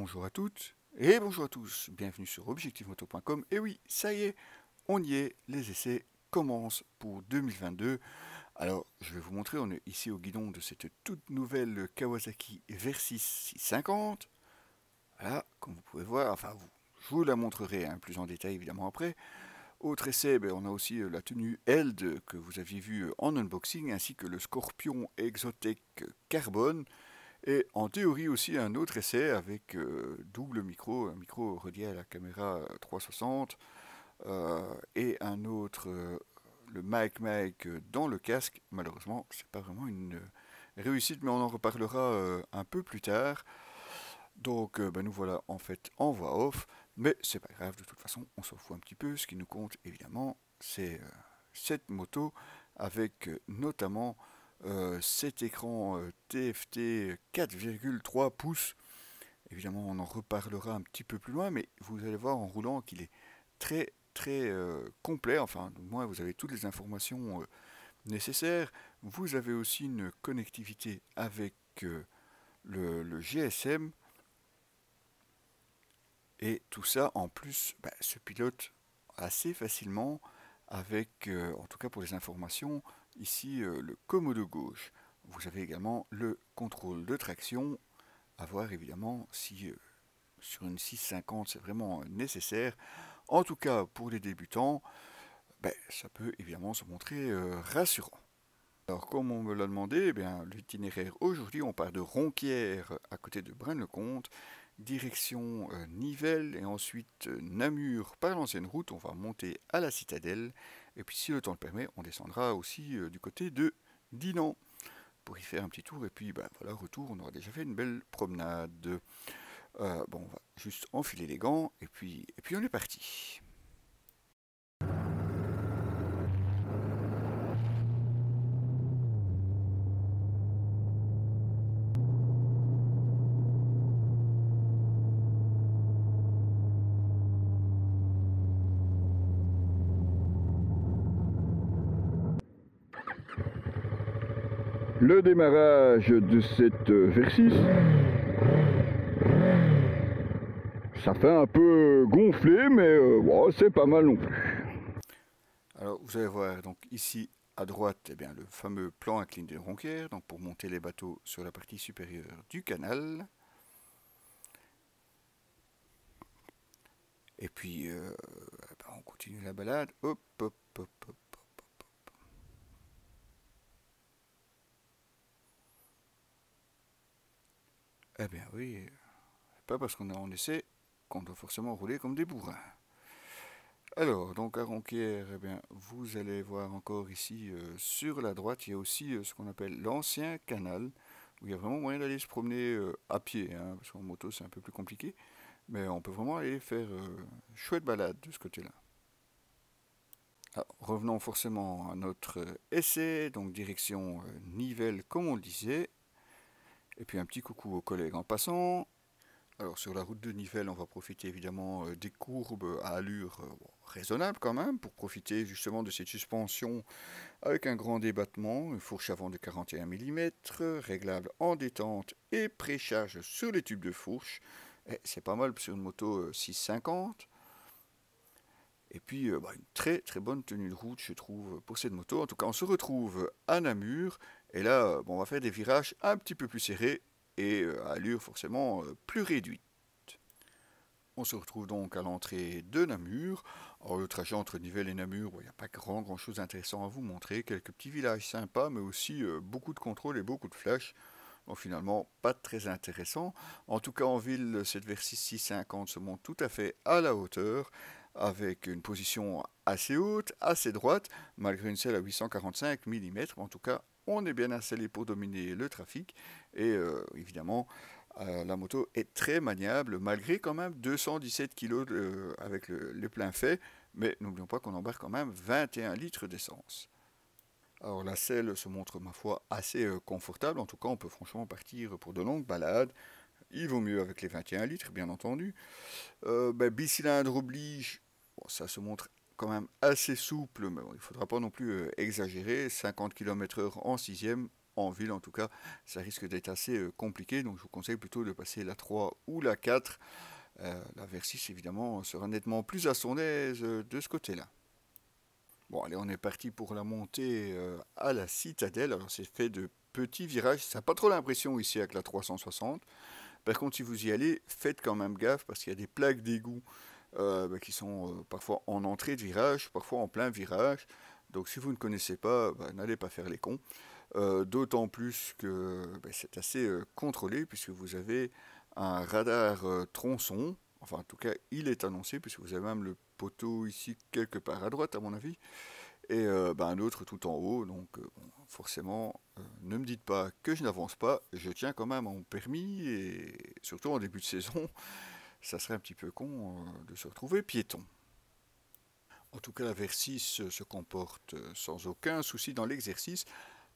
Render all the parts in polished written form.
Bonjour à toutes et bonjour à tous, bienvenue sur objectifmoto.com. Et oui, ça y est, on y est, les essais commencent pour 2022. Alors, je vais vous montrer, on est ici au guidon de cette toute nouvelle Kawasaki Versys 650. Voilà, comme vous pouvez voir, je vous la montrerai plus en détail évidemment après. Autre essai, on a aussi la tenue Eld que vous aviez vue en unboxing, ainsi que le Scorpion Exotech Carbone. Et en théorie aussi un autre essai avec double micro, un micro relié à la caméra 360 et un autre, le mic dans le casque. Malheureusement, c'est pas vraiment une réussite, mais on en reparlera un peu plus tard. Donc nous voilà en fait en voix off, mais c'est pas grave, de toute façon on s'en fout un petit peu. Ce qui nous compte évidemment, c'est cette moto avec notamment cet écran TFT 4,3 pouces. Évidemment, on en reparlera un petit peu plus loin, mais vous allez voir en roulant qu'il est très complet. Enfin, du moins, vous avez toutes les informations nécessaires. Vous avez aussi une connectivité avec le GSM. Et tout ça, en plus, se pilote assez facilement avec, en tout cas pour les informations, ici le commodo gauche. Vous avez également le contrôle de traction, à voir évidemment si sur une 650 c'est vraiment nécessaire. En tout cas, pour les débutants, ça peut évidemment se montrer rassurant. Alors, comme on me l'a demandé, l'itinéraire aujourd'hui, on part de Ronquières à côté de Braine-le-Comte, direction Nivelles et ensuite Namur par l'ancienne route. On va monter à la citadelle et puis, si le temps le permet, on descendra aussi du côté de Dinan pour y faire un petit tour. Et puis, voilà, retour, on aura déjà fait une belle promenade. On va juste enfiler les gants et puis on est parti. Le démarrage de cette Versys, ça fait un peu gonflé, mais c'est pas mal non plus. Alors vous allez voir donc ici à droite le fameux plan incliné de Ronquières, donc pour monter les bateaux sur la partie supérieure du canal. Et puis on continue la balade. Hop, hop, hop, hop, hop, hop, hop. Eh bien oui, pas parce qu'on est en essai qu'on doit forcément rouler comme des bourrins. Alors, donc à Ronquières, vous allez voir encore ici sur la droite, il y a aussi ce qu'on appelle l'ancien canal, où il y a vraiment moyen d'aller se promener à pied, parce qu'en moto c'est un peu plus compliqué, mais on peut vraiment aller faire chouette balade de ce côté-là. Alors, revenons forcément à notre essai, donc direction Nivelles comme on le disait, et puis un petit coucou aux collègues en passant. Alors sur la route de Nivelles, on va profiter évidemment des courbes à allure raisonnable quand même, pour profiter justement de cette suspension avec un grand débattement, une fourche avant de 41 mm, réglable en détente et précharge sur les tubes de fourche. C'est pas mal sur une moto 650. Et puis une très bonne tenue de route je trouve pour cette moto. En tout cas on se retrouve à Namur, et là on va faire des virages un petit peu plus serrés et à allure forcément plus réduite. On se retrouve donc à l'entrée de Namur. Alors le trajet entre Nivelles et Namur, il n'y a pas grand chose d'intéressant à vous montrer. Quelques petits villages sympas, mais aussi beaucoup de contrôle et beaucoup de flash. Donc finalement, pas très intéressant. En tout cas en ville, cette Versys 650 se monte tout à fait à la hauteur, avec une position assez haute, assez droite, malgré une selle à 845 mm. En tout cas, on est bien installé pour dominer le trafic. Et évidemment, la moto est très maniable, malgré quand même 217 kg avec le plein fait. Mais n'oublions pas qu'on embarque quand même 21 litres d'essence. Alors la selle se montre ma foi assez confortable, en tout cas on peut franchement partir pour de longues balades. Il vaut mieux avec les 21 litres bien entendu. Bicylindre oblige, ça se montre quand même assez souple, mais il ne faudra pas non plus exagérer. 50 km/h en 6ème, en ville en tout cas, ça risque d'être assez compliqué, donc je vous conseille plutôt de passer la 3 ou la 4. La Versys évidemment sera nettement plus à son aise de ce côté-là. Bon, allez, on est parti pour la montée à la citadelle. Alors, c'est fait de petits virages. Ça n'a pas trop l'impression ici avec la 360. Par contre, si vous y allez, faites quand même gaffe parce qu'il y a des plaques d'égout qui sont parfois en entrée de virage, parfois en plein virage. Donc, si vous ne connaissez pas, n'allez pas faire les cons. D'autant plus que c'est assez contrôlé puisque vous avez un radar tronçon. Enfin, en tout cas, il est annoncé puisque vous avez même le poteau ici quelque part à droite, à mon avis. Et un autre tout en haut. Donc, bon, forcément, ne me dites pas que je n'avance pas. Je tiens quand même à mon permis. Et surtout en début de saison, ça serait un petit peu con de se retrouver piéton. En tout cas, la Versys se comporte sans aucun souci dans l'exercice,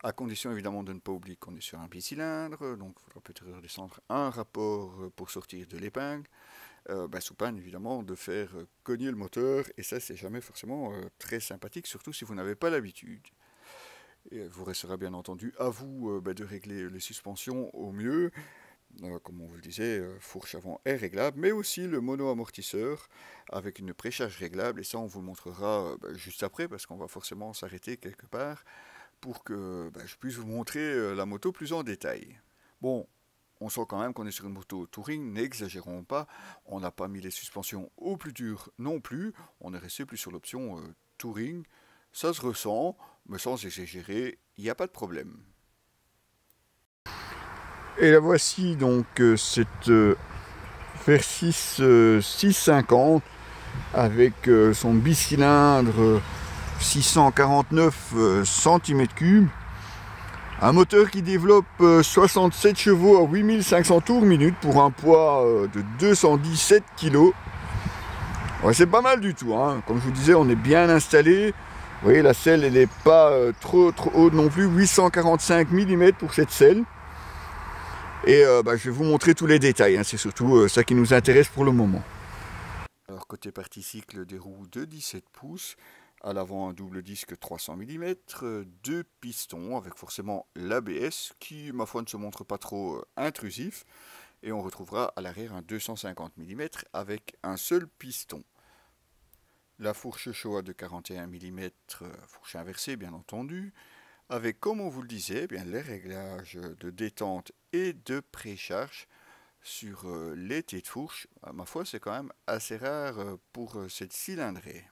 à condition évidemment de ne pas oublier qu'on est sur un bicylindre, donc il faudra peut-être redescendre un rapport pour sortir de l'épingle, sous peine évidemment de faire cogner le moteur, et ça c'est jamais forcément très sympathique, surtout si vous n'avez pas l'habitude. Et vous restera bien entendu à vous de régler les suspensions au mieux. Comme on vous le disait, fourche avant est réglable, mais aussi le mono-amortisseur avec une précharge réglable, et ça on vous le montrera juste après, parce qu'on va forcément s'arrêter quelque part pour que je puisse vous montrer la moto plus en détail. Bon, on sent quand même qu'on est sur une moto touring, n'exagérons pas, on n'a pas mis les suspensions au plus dur non plus, on est resté plus sur l'option touring, ça se ressent, mais sans exagérer, il n'y a pas de problème. Et la voici donc cette Versys 650 avec son bicylindre 649 cm3. Un moteur qui développe 67 chevaux à 8500 tours minute pour un poids de 217 kg. Ouais, c'est pas mal du tout, hein. Comme je vous disais, on est bien installé. Vous voyez, la selle, elle n'est pas trop haute non plus. 845 mm pour cette selle. Et je vais vous montrer tous les détails, hein. C'est surtout ça qui nous intéresse pour le moment. Alors côté partie cycle, des roues de 17 pouces, à l'avant un double disque 300 mm, deux pistons avec forcément l'ABS qui ma foi ne se montre pas trop intrusif, et on retrouvera à l'arrière un 250 mm avec un seul piston. La fourche Showa de 41 mm, fourche inversée bien entendu, avec, comme on vous le disait, les réglages de détente et de précharge sur les têtes de fourche. Ma foi, c'est quand même assez rare pour cette cylindrée.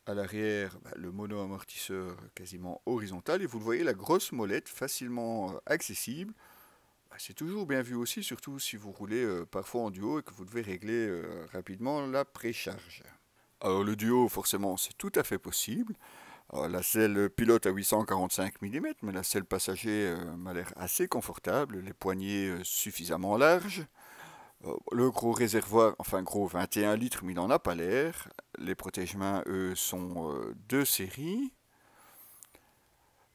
À l'arrière, le mono-amortisseur quasiment horizontal, et vous le voyez, la grosse molette facilement accessible. C'est toujours bien vu aussi, surtout si vous roulez parfois en duo et que vous devez régler rapidement la précharge. Alors le duo, forcément, c'est tout à fait possible. La selle pilote à 845 mm, mais la selle passager m'a l'air assez confortable, les poignées suffisamment larges. Le gros réservoir, enfin gros 21 litres, mais il n'en a pas l'air. Les protège-mains, eux, sont de série.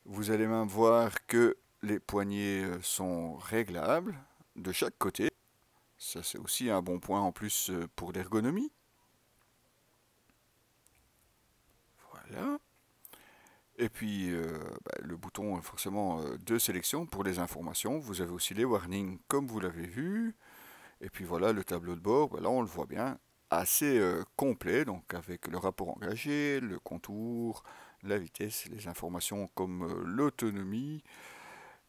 Vous allez même voir que les poignées sont réglables de chaque côté. Ça, c'est aussi un bon point en plus pour l'ergonomie. Voilà. Et puis, le bouton forcément de sélection pour les informations. Vous avez aussi les warnings comme vous l'avez vu. Et puis voilà, le tableau de bord, là on le voit bien, assez complet, donc avec le rapport engagé, le contour, la vitesse, les informations comme l'autonomie,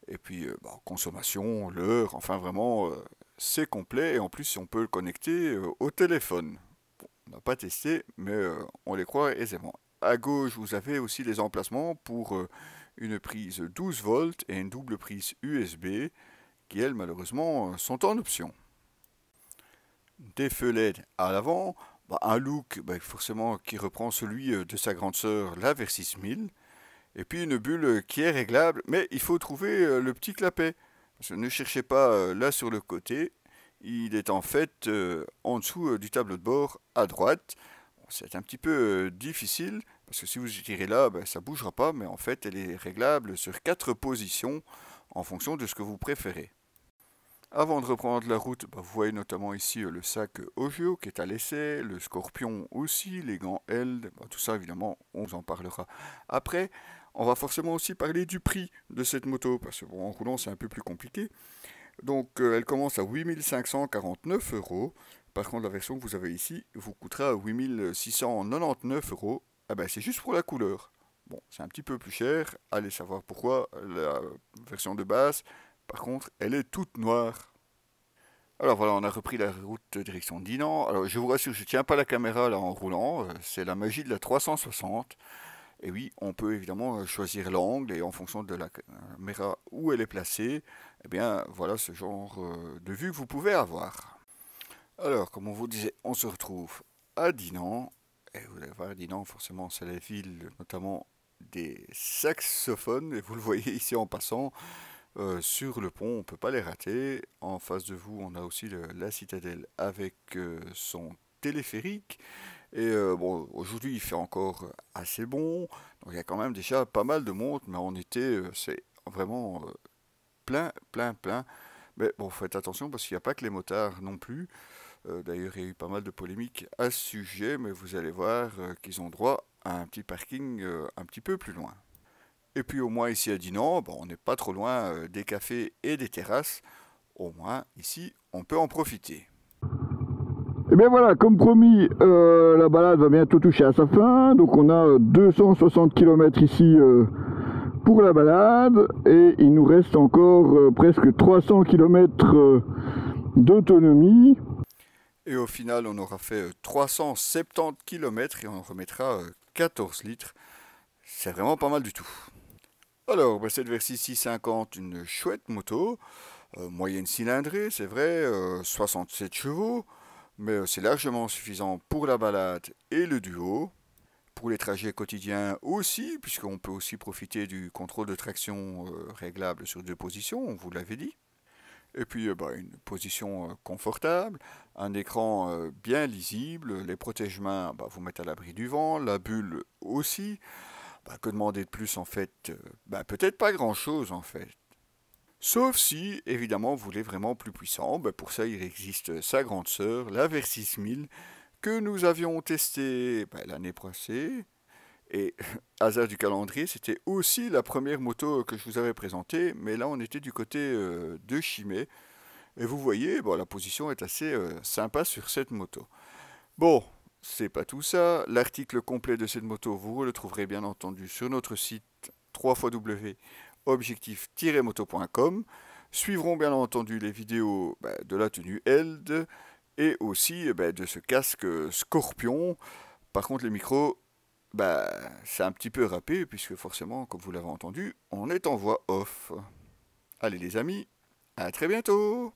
et puis consommation, l'heure, enfin vraiment c'est complet, et en plus on peut le connecter au téléphone. Bon, on n'a pas testé, mais on les croit aisément. À gauche, vous avez aussi les emplacements pour une prise 12 volts et une double prise USB, qui elles malheureusement sont en option. Des feux LED à l'avant, un look forcément qui reprend celui de sa grande sœur, la Versys 1000, et puis une bulle qui est réglable, mais il faut trouver le petit clapet. Ne cherchez pas là sur le côté, il est en fait en dessous du tableau de bord à droite. Bon, c'est un petit peu difficile, parce que si vous tirez là, ça ne bougera pas, mais en fait elle est réglable sur 4 positions en fonction de ce que vous préférez. Avant de reprendre la route, vous voyez notamment ici le sac Ogio qui est à l'essai, le Scorpion aussi, les gants Eld, tout ça évidemment on vous en parlera après. on va forcément aussi parler du prix de cette moto, parce que bon, en roulant c'est un peu plus compliqué. Donc elle commence à 8549 euros. Par contre, la version que vous avez ici vous coûtera 8699 euros. Ah ben, c'est juste pour la couleur. Bon, c'est un petit peu plus cher. Allez savoir pourquoi. La version de base, par contre, elle est toute noire. Alors voilà, on a repris la route direction Dinan. Alors je vous rassure, je tiens pas la caméra là en roulant. C'est la magie de la 360. Et oui, on peut évidemment choisir l'angle et en fonction de la caméra où elle est placée, eh bien voilà ce genre de vue que vous pouvez avoir. Alors, comme on vous disait, on se retrouve à Dinan. Et vous allez voir, Dinan, forcément, c'est la ville notamment des saxophones. Et vous le voyez ici en passant sur le pont, on ne peut pas les rater. En face de vous, on a aussi la citadelle avec son téléphérique. Et bon, aujourd'hui il fait encore assez bon, donc il y a quand même déjà pas mal de monde, mais en été c'est vraiment plein, plein, plein. Mais bon, faites attention parce qu'il n'y a pas que les motards non plus. D'ailleurs, il y a eu pas mal de polémiques à ce sujet, mais vous allez voir qu'ils ont droit à un petit parking un petit peu plus loin. Et puis au moins ici à Dinan, bon, on n'est pas trop loin des cafés et des terrasses. Au moins ici, on peut en profiter. Et bien voilà, comme promis, la balade va bientôt toucher à sa fin. Donc on a 260 km ici pour la balade. Et il nous reste encore presque 300 km d'autonomie. Et au final, on aura fait 370 km et on remettra 14 litres. C'est vraiment pas mal du tout. Alors, bah, cette Versys 650, une chouette moto, moyenne cylindrée, c'est vrai, 67 chevaux, mais c'est largement suffisant pour la balade et le duo. Pour les trajets quotidiens aussi, puisqu'on peut aussi profiter du contrôle de traction réglable sur 2 positions, on vous l'avait dit. Et puis bah, une position confortable, un écran bien lisible, les protège-mains bah, vous mettent à l'abri du vent, la bulle aussi. Bah, que demander de plus en fait bah, peut-être pas grand-chose en fait. Sauf si, évidemment, vous voulez vraiment plus puissant. Bah, pour ça, il existe sa grande sœur, la Versys 1000, que nous avions testé bah, l'année passée. Et hasard du calendrier, c'était aussi la première moto que je vous avais présentée, mais là on était du côté de Chimay. Et vous voyez, bon, la position est assez sympa sur cette moto. Bon, c'est pas tout ça. L'article complet de cette moto, vous le trouverez bien entendu sur notre site www.objectif-moto.com. Suivront bien entendu les vidéos de la tenue Eld et aussi de ce casque Scorpion. Par contre, les micros, c'est un petit peu râpé puisque forcément, comme vous l'avez entendu, on est en voix off. Allez les amis, à très bientôt!